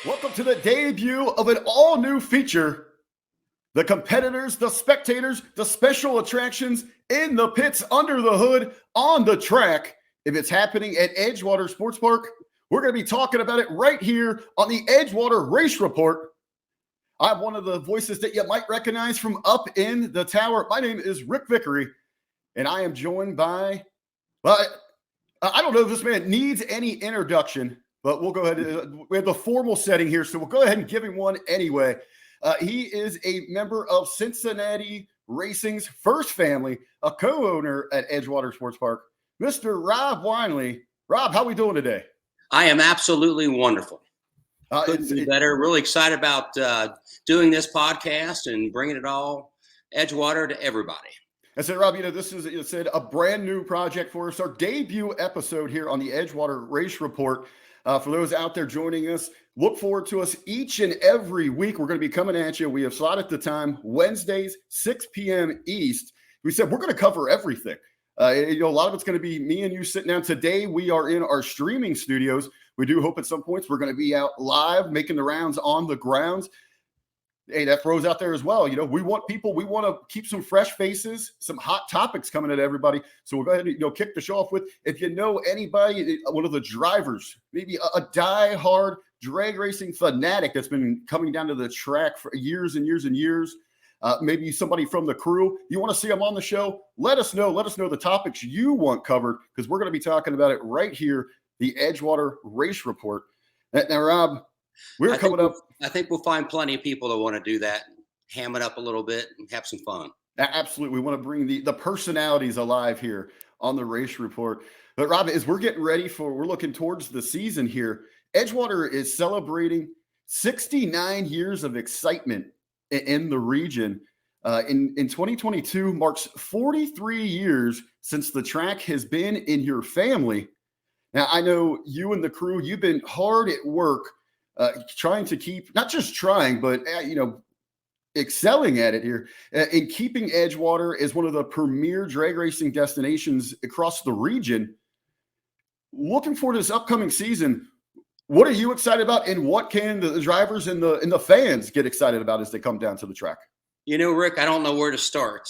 Welcome to the debut of an all-new feature. The competitors, the spectators, the special attractions in the pits, under the hood, on the track. If it's happening at Edgewater Sports Park, we're going to be talking about it right here on the Edgewater Race Report. I'm one of the voices that you might recognize from up in the tower. My name is Ric Vickrey, and I am joined by, well, I don't know if this man needs any introduction, but we'll go ahead. We have the formal setting here, so we'll go ahead and give him one anyway. He is a member of Cincinnati Racing's first family, a co-owner at Edgewater Sports Park, Mr. Rob Weinle. Rob, how are we doing today? I am absolutely wonderful. Couldn't be better. Really excited about doing this podcast and bringing it all Edgewater to everybody. I said, Rob, this is a brand new project for us, our debut episode here on the Edgewater Race Report. For those out there joining us, look forward to us each and every week. We're going to be coming at you. We have slotted the time Wednesdays, 6 p.m. East. We said we're going to cover everything. A lot of it's going to be me and you sitting down. Today, we are in our streaming studios. We do hope at some points we're going to be out live, making the rounds on the grounds. Hey, that throws out there as well. We want to keep some fresh faces, some hot topics coming at everybody. So we'll go ahead and, kick the show off with, if you know anybody, one of the drivers, maybe a die-hard drag racing fanatic that's been coming down to the track for years and years and years. Maybe somebody from the crew, you want to see them on the show, let us know the topics you want covered, because we're going to be talking about it right here, the Edgewater Race Report. Now, Rob, we're coming up. I think we'll find plenty of people that want to do that, ham it up a little bit and have some fun. Absolutely. We want to bring the personalities alive here on the Race Report. But Rob, as we're getting ready we're looking towards the season here, Edgewater is celebrating 69 years of excitement in the region. In 2022 marks 43 years since the track has been in your family. Now, I know you and the crew, you've been hard at work trying to keep, not just trying, but, excelling at it here in keeping Edgewater as one of the premier drag racing destinations across the region. Looking forward to this upcoming season, what are you excited about, and what can the drivers and the fans get excited about as they come down to the track? Rick, I don't know where to start.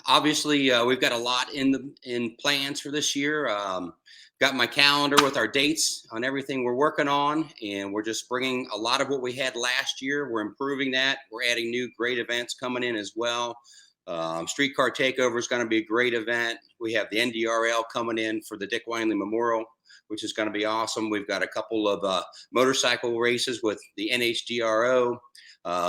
Obviously, we've got a lot in plans for this year. Got my calendar with our dates on everything we're working on, and we're just bringing a lot of what we had last year. We're improving that. We're adding new great events coming in as well. Streetcar Takeover is going to be a great event. We have the NDRL coming in for the Dick Weinle Memorial, which is going to be awesome. We've got a couple of motorcycle races with the NHDRO.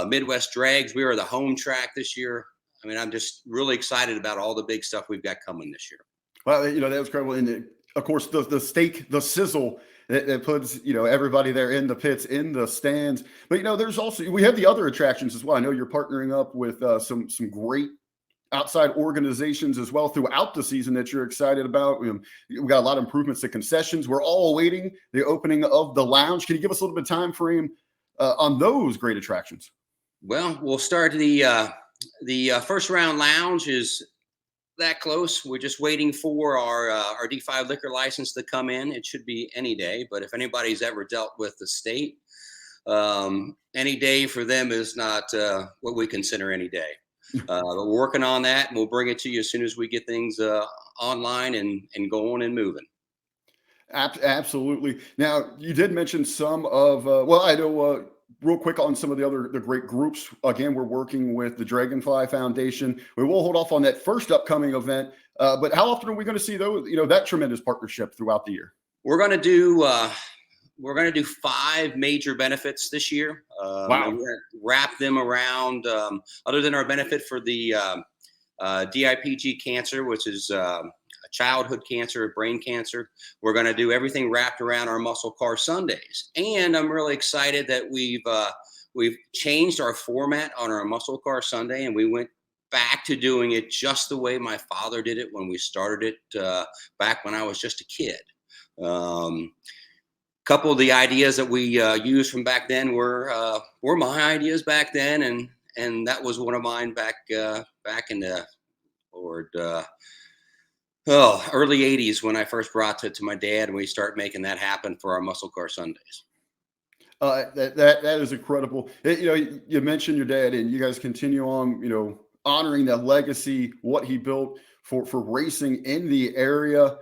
Midwest Drags, we are the home track this year. I mean, I'm just really excited about all the big stuff we've got coming this year. Well, that was incredible. And of course, the steak, the sizzle that puts, everybody there in the pits, in the stands. But, there's also, we have the other attractions as well. I know you're partnering up with some great outside organizations as well throughout the season that you're excited about. We've got a lot of improvements to concessions. We're all awaiting the opening of the lounge. Can you give us a little bit of time frame on those great attractions? Well, we'll start the first round lounge is that close. We're just waiting for our D5 liquor license to come in. It should be any day, but if anybody's ever dealt with the state, any day for them is not what we consider any day. But we're working on that, and we'll bring it to you as soon as we get things online and going and moving. Absolutely. Now, you did mention some of, I know real quick on some of the great groups. Again, we're working with the Dragonfly Foundation. We will hold off on that first upcoming event, but how often are we going to see those, that tremendous partnership throughout the year? We're going to do 5 major benefits this year. Wow. We're going to wrap them around, other than our benefit for the DIPG cancer, which is childhood cancer, brain cancer. We're going to do everything wrapped around our Muscle Car Sundays. And I'm really excited that we've changed our format on our Muscle Car Sunday, and we went back to doing it just the way my father did it when we started it back when I was just a kid. Couple of the ideas that we used from back then were my ideas back then, and that was one of mine back in the early 80s when I first brought it to my dad, and we started making that happen for our Muscle Car Sundays. That is incredible. You mentioned your dad, and you guys continue on, honoring that legacy, what he built for racing in the area.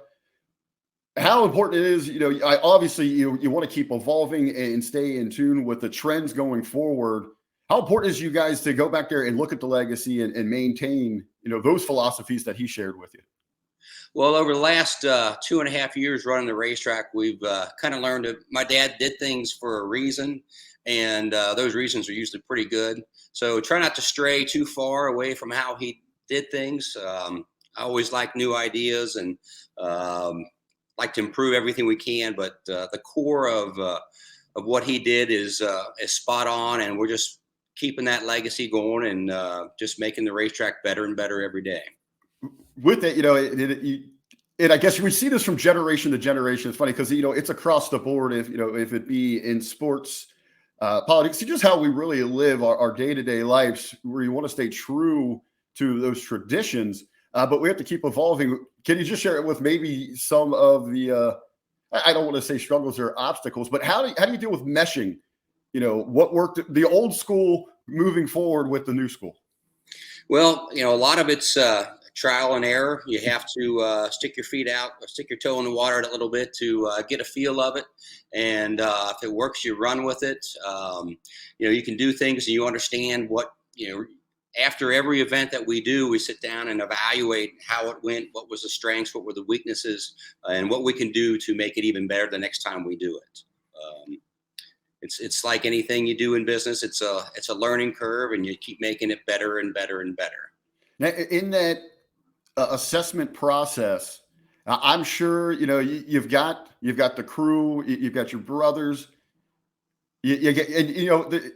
How important it is, obviously you want to keep evolving and stay in tune with the trends going forward. How important is you guys to go back there and look at the legacy and maintain, those philosophies that he shared with you? Well, over the last 2.5 years running the racetrack, we've kind of learned that my dad did things for a reason, and those reasons are usually pretty good. So try not to stray too far away from how he did things. I always like new ideas and like to improve everything we can, but the core of what he did is spot on, and we're just keeping that legacy going and just making the racetrack better and better every day. With it, and I guess we see this from generation to generation. It's funny because it's across the board. If it be in sports, politics, just how we really live our day-to-day lives, where you want to stay true to those traditions, but we have to keep evolving. Can you just share it with maybe some of the I don't want to say struggles or obstacles, but how do you deal with meshing? What worked the old school moving forward with the new school? Well, a lot of it's trial and error. You have to stick your feet out, stick your toe in the water a little bit to get a feel of it. And if it works, you run with it. You can do things and you understand what, after every event that we do, we sit down and evaluate how it went, what was the strengths, what were the weaknesses, and what we can do to make it even better the next time we do it. It's like anything you do in business. It's a learning curve, and you keep making it better and better and better. Now, in that assessment process, I'm sure you've got the crew, you've got your brothers, you get, and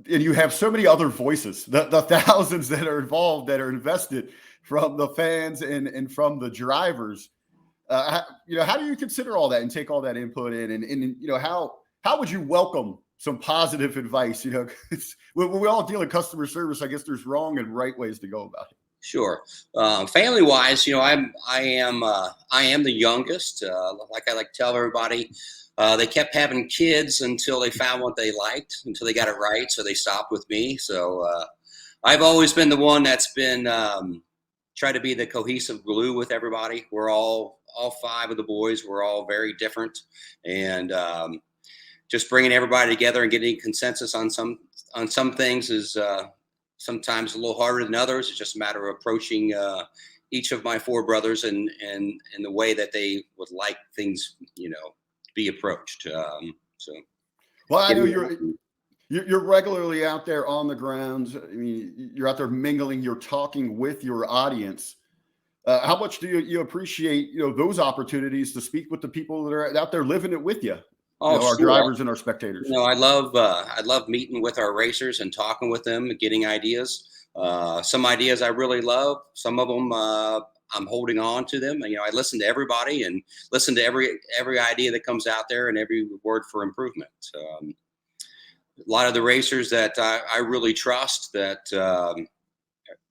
and you have so many other voices, the thousands that are involved, that are invested, from the fans and from the drivers. How do you consider all that and take all that input in, and how would you welcome some positive advice? When we all deal in customer service, I guess there's wrong and right ways to go about it. Sure. Family wise, I am the youngest. Like I like to tell everybody, they kept having kids until they found what they liked, until they got it right. So they stopped with me. So I've always been the one that's been try to be the cohesive glue with everybody. We're all five of the boys. We're all very different, and just bringing everybody together and getting consensus on some things is sometimes a little harder than others. It's just a matter of approaching each of my four brothers and the way that they would like things, be approached. Well, I know you're regularly out there on the grounds. I mean, you're out there mingling, you're talking with your audience. How much do you appreciate, those opportunities to speak with the people that are out there living it with you? Oh, our sure. drivers and our spectators. I love meeting with our racers and talking with them and getting ideas. Some ideas I really love. Some of them I'm holding on to them. I listen to everybody and listen to every idea that comes out there and every word for improvement. A lot of the racers that I really trust, that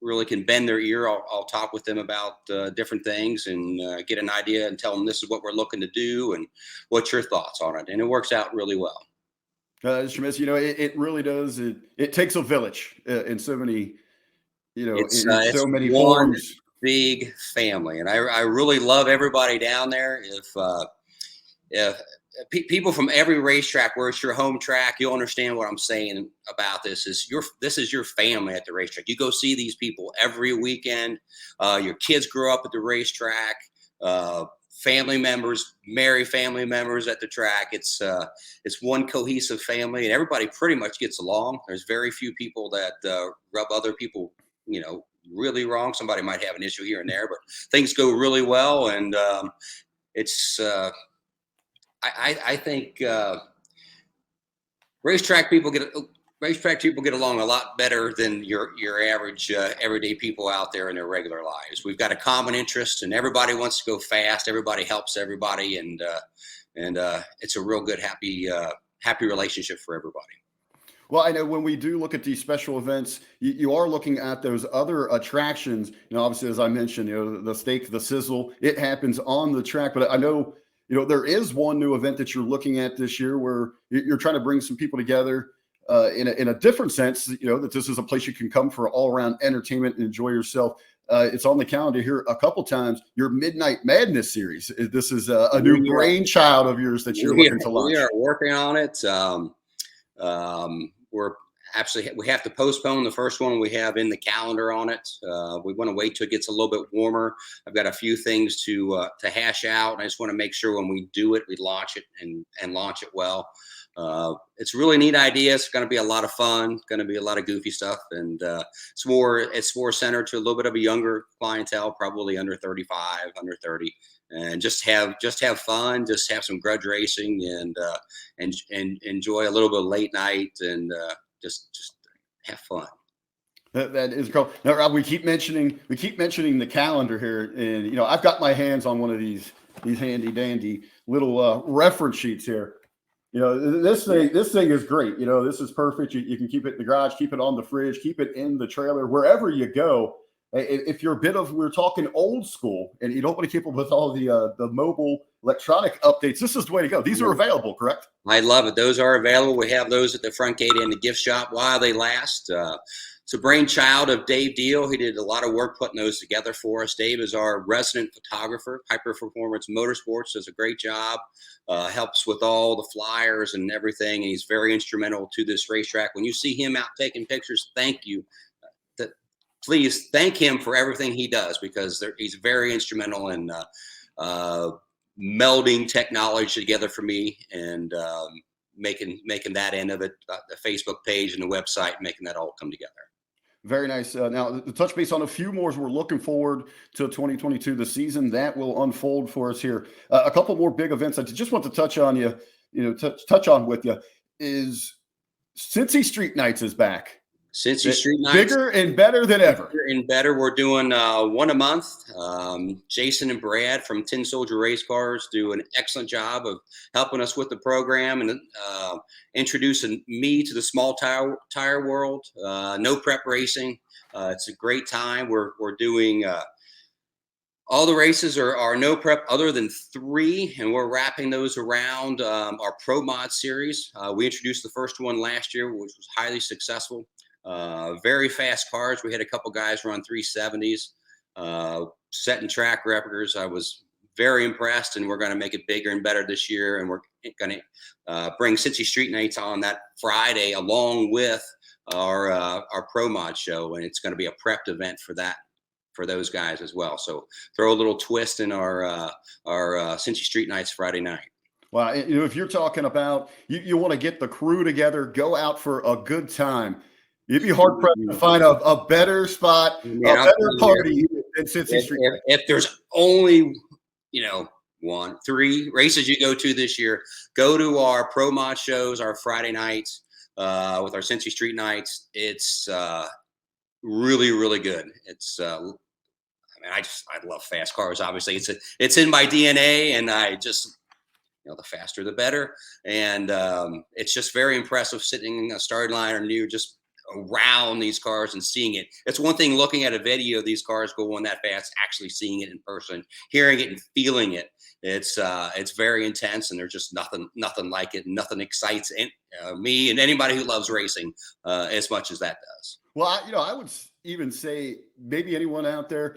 really can bend their ear, I'll talk with them about different things and get an idea and tell them this is what we're looking to do and what's your thoughts on it. And it works out really well. It really does. It takes a village in so many, it's so many one forms. Big family. And I really love everybody down there. If people from every racetrack where it's your home track, you'll understand what I'm saying about this. This is your family at the racetrack. You go see these people every weekend. Your kids grow up at the racetrack. Family members marry family members at the track. It's one cohesive family, and everybody pretty much gets along. There's very few people that rub other people, really wrong. Somebody might have an issue here and there, but things go really well, and it's. I think racetrack people get along a lot better than your average everyday people out there in their regular lives. We've got a common interest, and everybody wants to go fast. Everybody helps everybody, and it's a real good, happy relationship for everybody. Well, I know when we do look at these special events, you are looking at those other attractions. Obviously, as I mentioned, the steak, the sizzle, it happens on the track. But I know there is one new event that you're looking at this year where you're trying to bring some people together in a different sense, that this is a place you can come for all around entertainment and enjoy yourself. It's on the calendar here a couple times. Your Midnight Madness series. This is a new brainchild of yours that you're looking to launch. We are working on it. We have to postpone the first one we have in the calendar on it. We want to wait till it gets a little bit warmer. I've got a few things to hash out. And I just want to make sure when we do it, we launch it and launch it well. It's a really neat idea. It's going to be a lot of fun. It's going to be a lot of goofy stuff, and it's more centered to a little bit of a younger clientele, probably under 35, under 30, and just have fun, just have some grudge racing, and enjoy a little bit of late night, and just have fun. That is cool. Now, Rob, we keep mentioning the calendar here, and I've got my hands on one of these handy dandy little reference sheets here. This thing is great. This is perfect. You can keep it in the garage, keep it on the fridge, keep it in the trailer, wherever you go. If you're we're talking old school and you don't want to keep up with all the mobile electronic updates, this is the way to go. These are available, correct? I love it. Those are available. We have those at the front gate in the gift shop while they last. It's a brainchild of Dave Deal. He did a lot of work putting those together for us. Dave is our resident photographer. Hyper Performance Motorsports does a great job, helps with all the flyers and everything, and he's very instrumental to this racetrack. When you see him out taking pictures, thank you. Please thank him for everything he does, because he's very instrumental in melding technology together for me, and making that end of it, the Facebook page and the website, making that all come together. Very nice. Now, to touch base on a few more as we're looking forward to 2022, the season that will unfold for us here. A couple more big events I just want to touch on touch on with you is Cincy Street Nights is back. Cincy Street Nights, bigger and better than ever. Bigger and better. We're doing one a month. Jason and Brad from Tin Soldier Race Cars do an excellent job of helping us with the program and introducing me to the small tire world. No prep racing. It's a great time. We're doing all the races are no prep other than 3, and we're wrapping those around our Pro Mod series. We introduced the first one last year, which was highly successful. Very fast cars. We had a couple guys run 370s, setting track records. I was very impressed, and we're going to make it bigger and better this year. And we're going to bring Cincy Street Nights on that Friday along with our Pro Mod show, and it's going to be a prepped event for those guys as well. So throw a little twist in our Cincy Street Nights Friday night. Well, if you're talking about you want to get the crew together, go out for a good time. You'd be hard pressed to find a better spot, a better party than Cincy Street. If there's only 3 races you go to this year, go to our Pro Mod shows, our Friday nights with our Cincy Street Nights. It's really, really good. It's I love fast cars. Obviously, it's in my DNA, and I just the faster the better. And it's just very impressive sitting a starting line or near just around these cars and seeing it. It's one thing looking at a video of these cars going that fast, actually seeing it in person, hearing it and feeling it. It's very intense, and there's just nothing like it. Nothing excites me and anybody who loves racing as much as that does. Well, I would even say maybe anyone out there,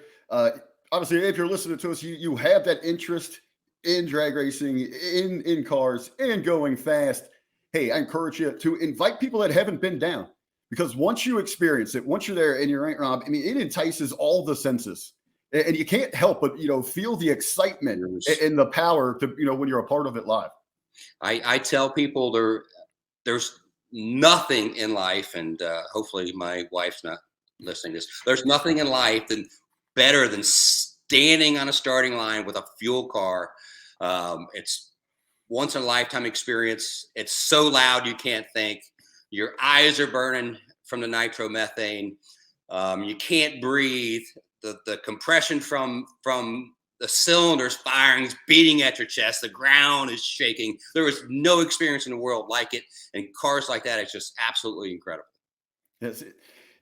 obviously, if you're listening to us, you have that interest in drag racing, in cars, and going fast. Hey, I encourage you to invite people that haven't been down. Because once you experience it, once you're there and you're right, Rob, I mean, it entices all the senses, and you can't help but feel the excitement and the power to when you're a part of it live. I tell people there's nothing in life, and hopefully my wife's not listening to this. There's nothing in life better than standing on a starting line with a fuel car. It's once in a lifetime experience. It's so loud you can't think. Your eyes are burning from the nitromethane. You can't breathe. The compression from the cylinders firing is beating at your chest. The ground is shaking. There is no experience in the world like it. And cars like that, it's just absolutely incredible. Yes.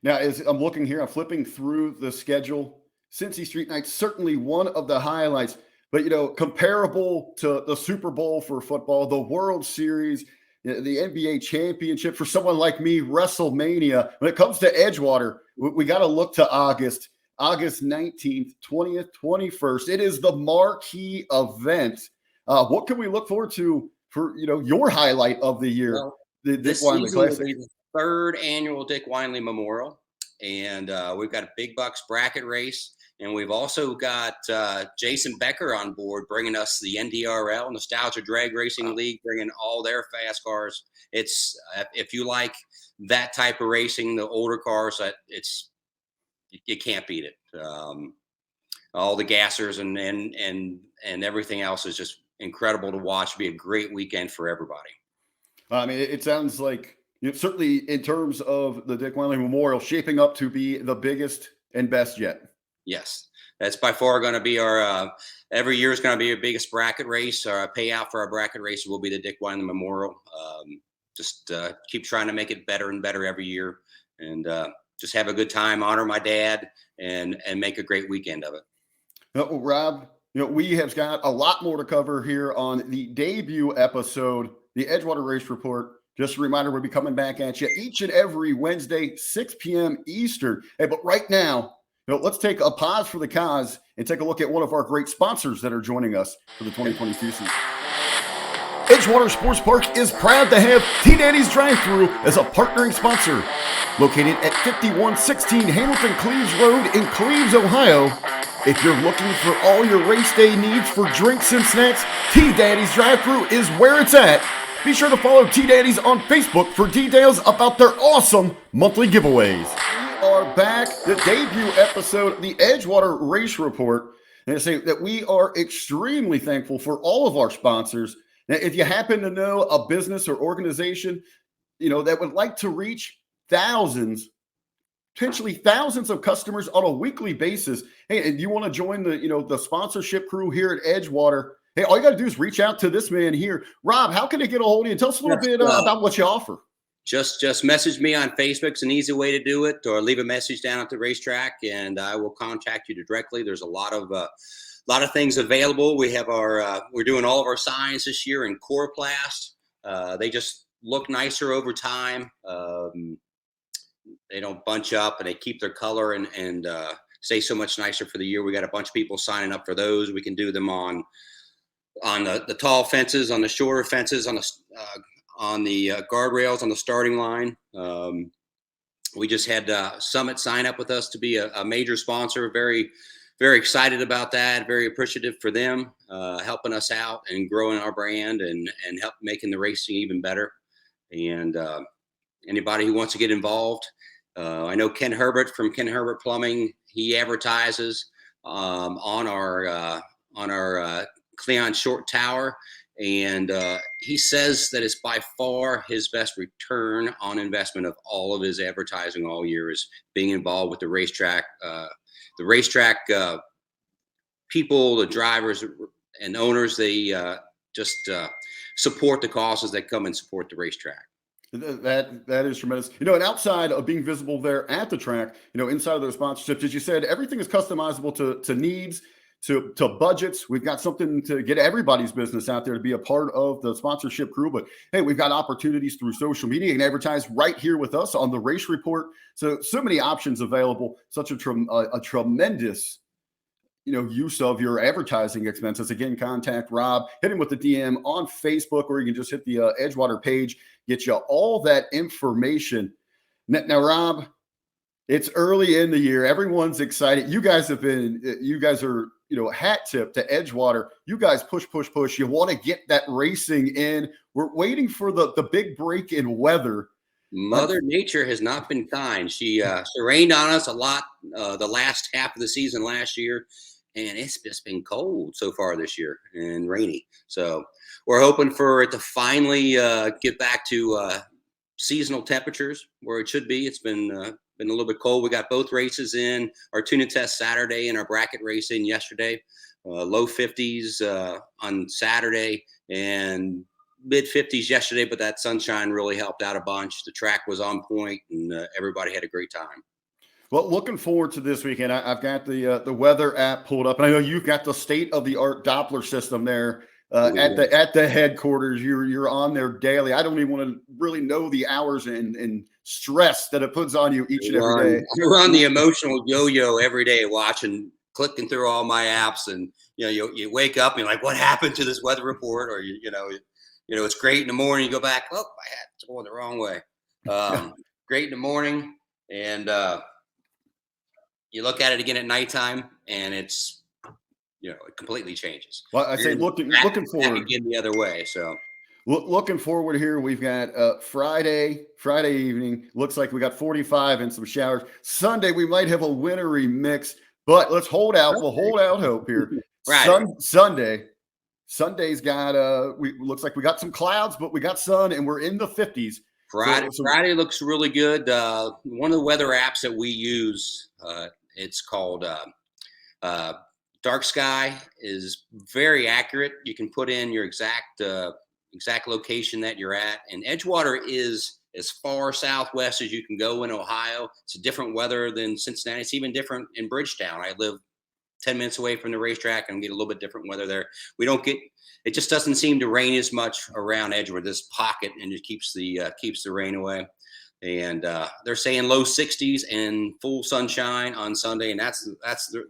Now, as I'm looking here, I'm flipping through the schedule. Cincy Street Nights, certainly one of the highlights. But, comparable to the Super Bowl for football, the World Series, the NBA championship for someone like me, WrestleMania, when it comes to Edgewater, we got to look to August 19th, 20th, 21st. It is the marquee event. What can we look forward to for, your highlight of the year? Well, The Dick this Weinle season will Classic. be the third annual Dick Weinle Memorial, and we've got a big bucks bracket race, and we've also got Jason Becker on board, bringing us the NDRL, Nostalgia Drag Racing League, bringing all their fast cars. It's if you like that type of racing, the older cars, you can't beat it. All the gassers and everything else is just incredible to watch. It'll be a great weekend for everybody. I mean, it sounds like, certainly in terms of the Dick Weinle Memorial, shaping up to be the biggest and best yet. Yes, that's by far going to be our every year is going to be our biggest bracket race. Our payout for our bracket race will be the Dick Weinle Memorial. Just keep trying to make it better and better every year, and just have a good time, honor my dad, and make a great weekend of it. Well, Rob, we have got a lot more to cover here on the debut episode, the Edgewater Race Report. Just a reminder, we'll be coming back at you each and every Wednesday, 6 p.m. Eastern. Hey, but right now, let's take a pause for the cause and take a look at one of our great sponsors that are joining us for the 2022 season. Edgewater Sports Park is proud to have T-Daddy's Drive-Thru as a partnering sponsor. Located at 5116 Hamilton Cleves Road in Cleves, Ohio. If you're looking for all your race day needs for drinks and snacks, T-Daddy's Drive-Thru is where it's at. Be sure to follow T-Daddy's on Facebook for details about their awesome monthly giveaways. We are back, the debut episode, the Edgewater Race Report. And I say that we are extremely thankful for all of our sponsors. Now, if you happen to know a business or organization, that would like to reach thousands, potentially thousands of customers on a weekly basis, hey, and you want to join the sponsorship crew here at Edgewater, hey, all you got to do is reach out to this man here. Rob, how can they get a hold of you? Tell us a little bit about what you offer. Just message me on Facebook. It's an easy way to do it, or leave a message down at the racetrack, and I will contact you directly. There's a lot of things available. We have we're doing all of our signs this year in Coroplast. They just look nicer over time. They don't bunch up, and they keep their color and stay so much nicer for the year. We got a bunch of people signing up for those. We can do them on the tall fences, on the shorter fences, on the guardrails, on the starting line. We just had Summit sign up with us to be a major sponsor. Very, very excited about that. Very appreciative for them helping us out and growing our brand and help making the racing even better. And anybody who wants to get involved, I know Ken Herbert from Ken Herbert Plumbing. He advertises on our Cleon Short Tower, and he says that it's by far his best return on investment of all of his advertising all year is being involved with the racetrack. The racetrack people, the drivers and owners, they just support the causes that come and support the racetrack. That is tremendous. And outside of being visible there at the track, inside of those sponsorships, as you said, everything is customizable to needs, to budgets. We've got something to get everybody's business out there to be a part of the sponsorship crew. But hey, we've got opportunities through social media and advertise right here with us on the Race Report. So many options available. Such a tremendous use of your advertising expenses. Again, contact Rob, hit him with the DM on Facebook, or you can just hit the Edgewater page, get you all that information. Now, Rob, it's early in the year. Everyone's excited. You guys are, hat tip to Edgewater. You guys push. You want to get that racing in. We're waiting for the big break in weather. Mother Nature has not been kind. She rained on us a lot the last half of the season last year. And it's just been cold so far this year and rainy. So we're hoping for it to finally get back to seasonal temperatures where it should be. It's been a little bit cold. We got both races in, our tuna test Saturday and our bracket race in yesterday. Low 50s on Saturday and mid 50s yesterday, but that sunshine really helped out a bunch. The track was on point and everybody had a great time. Well, looking forward to this weekend. I've got the weather app pulled up, and I know you've got the state of the art Doppler system there at the headquarters. You're on there daily. I don't even want to really know the hours and stress that it puts on you each and every day. I run the emotional yo-yo every day, watching, clicking through all my apps, and you wake up and you're like, what happened to this weather report? Or it's great in the morning. You go back, oh, my hat's going the wrong way. Great in the morning, and you look at it again at nighttime, and it's it completely changes. Well, I say looking forward again the other way. So looking forward here. We've got Friday evening. Looks like we got 45 and some showers. Sunday we might have a wintry mix, but let's hold out. We'll hold out hope here. Sunday's got looks like we got some clouds, but we got sun, and we're in the 50s. Friday looks really good. One of the weather apps that we use, it's called Dark Sky, is very accurate. You can put in your exact location that you're at, and Edgewater is as far southwest as you can go in Ohio. It's a different weather than Cincinnati. It's even different in Bridgetown. I live 10 minutes away from the racetrack and get a little bit different weather there. It just doesn't seem to rain as much around Edgewater, this pocket, and it keeps the rain away. And they're saying low 60s and full sunshine on Sunday, and that's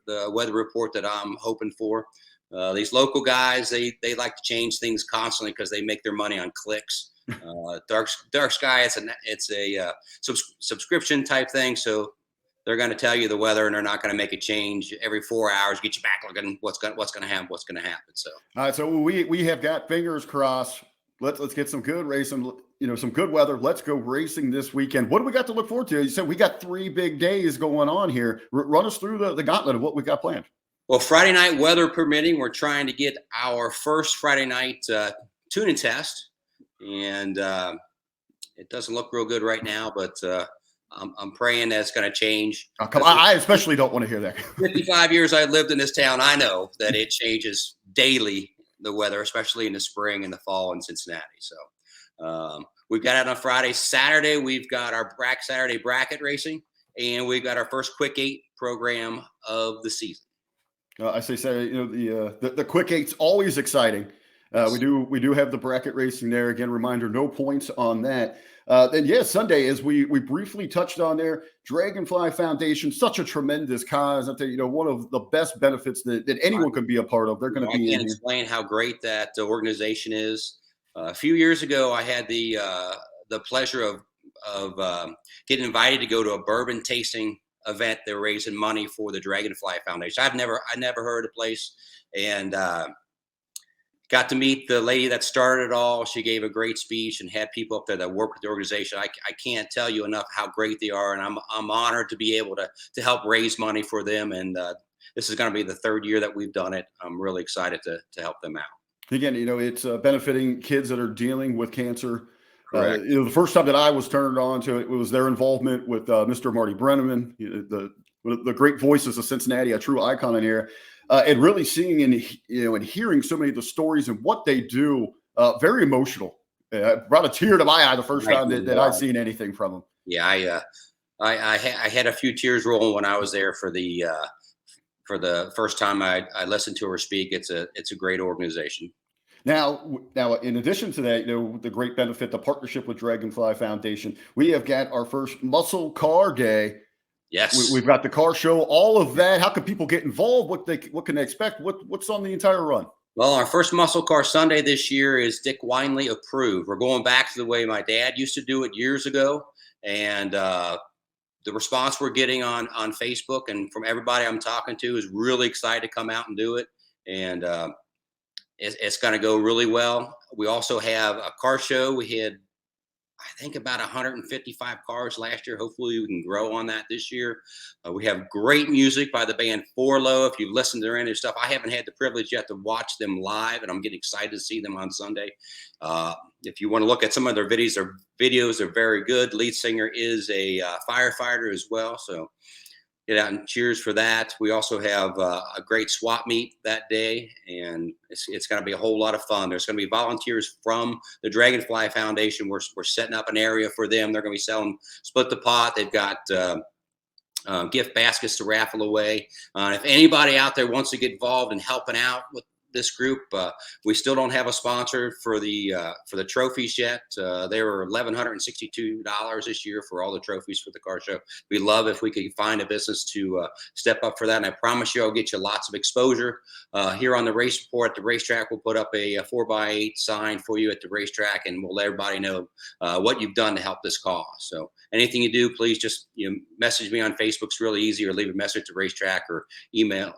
the weather report that I'm hoping for. These local guys, they like to change things constantly because they make their money on clicks. Dark Sky, it's a subscription type thing, so they're going to tell you the weather, and they're not going to make a change every 4 hours. Get you back looking what's going to happen. So all right, so we have got fingers crossed. Let's get some good racing, some good weather. Let's go racing this weekend. What do we got to look forward to? You said we got 3 big days going on here. Run us through the gauntlet of what we got planned. Well, Friday night, weather permitting, we're trying to get our first Friday night tuning test, and it doesn't look real good right now, but I'm praying that's going to change. Oh, come on. I especially don't want to hear that. 55 years I've lived in this town. I know that it changes daily, the weather, especially in the spring and the fall in Cincinnati. So we've got it on Friday. Saturday, we've got our Saturday bracket racing, and we've got our first Quick 8 program of the season. I say, the Quick 8's always exciting. We do have the bracket racing there. Again, reminder, no points on that. Then Sunday, as we briefly touched on there, Dragonfly Foundation, such a tremendous cause. I tell you, one of the best benefits that anyone can be a part of. They're going to be. I can't explain how great that organization is. A few years ago, I had the pleasure of getting invited to go to a bourbon tasting event. They're raising money for the Dragonfly Foundation. I never heard of the place, and got to meet the lady that started it all. She gave a great speech and had people up there that work with the organization. I can't tell you enough how great they are, and I'm honored to be able to help raise money for them. And this is going to be the 3rd year that we've done it. I'm really excited to help them out. Again, it's benefiting kids that are dealing with cancer. The first time that I was turned on to it was their involvement with Mr. Marty Brenneman, the great voices of Cincinnati, a true icon in here. And really seeing and hearing so many of the stories and what they do, very emotional. Brought a tear to my eye the first time that I'd seen anything from them. Yeah, I had a few tears rolling when I was there for the first time I listened to her speak. It's a great organization. Now, in addition to that, the great benefit, the partnership with Dragonfly Foundation, we have got our first muscle car day. Yes, we've got the car show, all of that. How can people get involved? What can they expect? What's on the entire run? Well, our first muscle car Sunday this year is Dick Weinle approved. We're going back to the way my dad used to do it years ago, and the response we're getting on Facebook and from everybody I'm talking to is really excited to come out and do it, and it's going to go really well. We also have a car show. We had, I think, about 155 cars last year. Hopefully we can grow on that this year. We have great music by the band Four Low. If you've listened to their any stuff, I haven't had the privilege yet to watch them live, and I'm getting excited to see them on Sunday. If you want to look at some of their videos are very good. Lead singer is a firefighter as well, so get out and cheers for that. We also have a great swap meet that day, and it's going to be a whole lot of fun. There's going to be volunteers from the Dragonfly Foundation. We're setting up an area for them. They're going to be selling Split the Pot. They've got gift baskets to raffle away. If anybody out there wants to get involved in helping out with this group, we still don't have a sponsor for the trophies yet. They were $1,162 this year for all the trophies for the car show. We love if we could find a business to step up for that, and I promise you I'll get you lots of exposure here on the race report. At the racetrack, we'll put up a 4x8 sign for you at the racetrack, and we'll let everybody know what you've done to help this cause. So anything you do, please just message me on Facebook. It's really easy, or leave a message at the racetrack, or email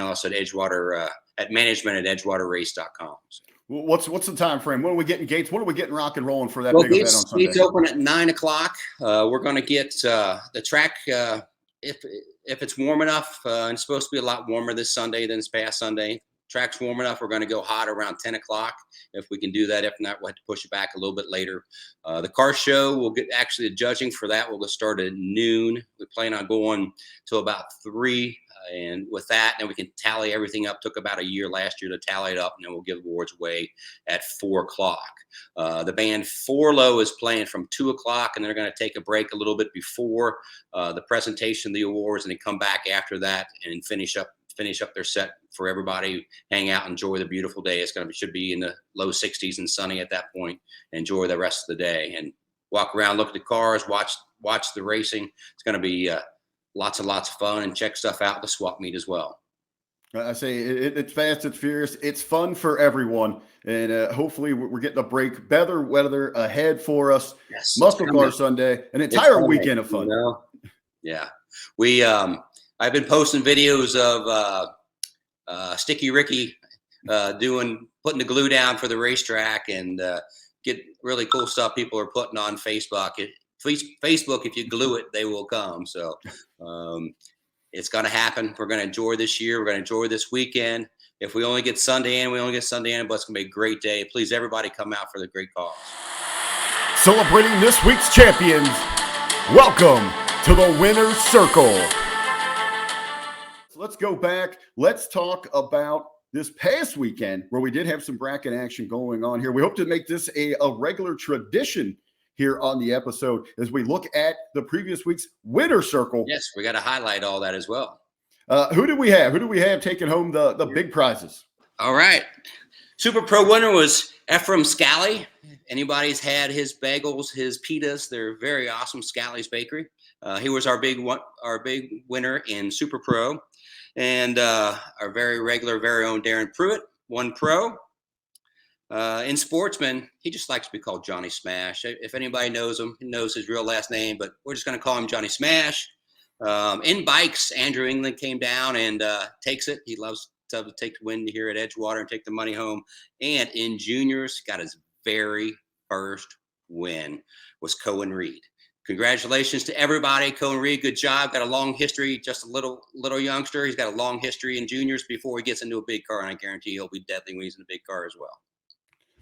us at Edgewater at management@edgewaterrace.com. So. What's the time frame? When are we getting gates? When are we getting rock and rolling for that Well, big event on Sunday? Gates open at 9 o'clock. We're going to get the track, if it's warm enough, and it's supposed to be a lot warmer this Sunday than this past Sunday. Track's warm enough, we're going to go hot around 10 o'clock if we can do that. If not, we'll have to push it back a little bit later. The car show, we'll get actually the judging for that. We'll get started at noon. We plan on going till about 3. And with that, then we can tally everything up. Took about a year last year to tally it up, and then we'll give awards away at 4 o'clock. The band Forlow is playing from 2 o'clock, and they're going to take a break a little bit before the presentation of the awards, and then come back after that and finish up their set for everybody. Hang out, enjoy the beautiful day. Should be in the low 60s and sunny at that point. Enjoy the rest of the day and walk around, look at the cars, watch the racing. It's going to be lots and lots of fun, and check stuff out at the swap meet as well. I say it's fast, it's furious, it's fun for everyone, and hopefully we're getting a break. Better weather ahead for us. Yes, Muscle Car Sunday, an entire weekend of fun. Yeah, I've been posting videos of Sticky Ricky putting the glue down for the racetrack, and get really cool stuff people are putting on Facebook. Facebook, if you glue it, they will come. So it's going to happen. We're going to enjoy this year. We're going to enjoy this weekend. If we only get Sunday in, we only get Sunday in, but it's going to be a great day. Please, everybody, come out for the great cause. Celebrating this week's champions, welcome to the winner's circle. Let's go back. Let's talk about this past weekend where we did have some bracket action going on here. We hope to make this a regular tradition here on the episode as we look at the previous week's winner circle. Yes, we got to highlight all that as well. Who do we have? Who do we have taking home the big prizes? All right. Super Pro winner was Ephraim Scally. Anybody's had his bagels, his pitas, they're very awesome. Scally's Bakery. He was our big winner in Super Pro. And our very regular, very own Darren Pruitt, 1 Pro. In Sportsman, he just likes to be called Johnny Smash. If anybody knows him, he knows his real last name, but we're just going to call him Johnny Smash. In Bikes, Andrew England came down and takes it. He loves to take the win here at Edgewater and take the money home. And in Juniors, got his very first win, was Cohen Reed. Congratulations to everybody. Cohen Reed, good job. Got a long history, just a little youngster. He's got a long history in Juniors before he gets into a big car, and I guarantee he'll be deadly when he's in a big car as well.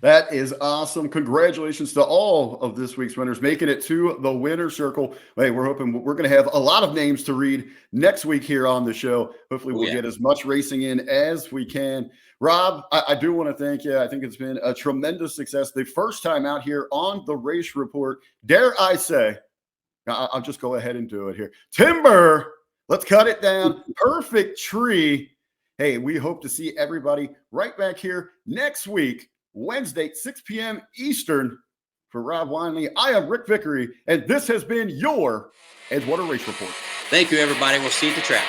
That is awesome. Congratulations to all of this week's winners, making it to the winner circle. Hey, we're hoping we're going to have a lot of names to read next week here on the show. Hopefully we'll get as much racing in as we can. Rob, I do want to thank you. I think it's been a tremendous success. The first time out here on the Race Report, dare I say, I'll just go ahead and do it here. Timber, let's cut it down. Perfect tree. Hey, we hope to see everybody right back here next week, Wednesday, 6 p.m. Eastern. For Rob Weinle, I am Ric Vickrey, and this has been your Edgewater Race Report. Thank you, everybody. We'll see you at the track.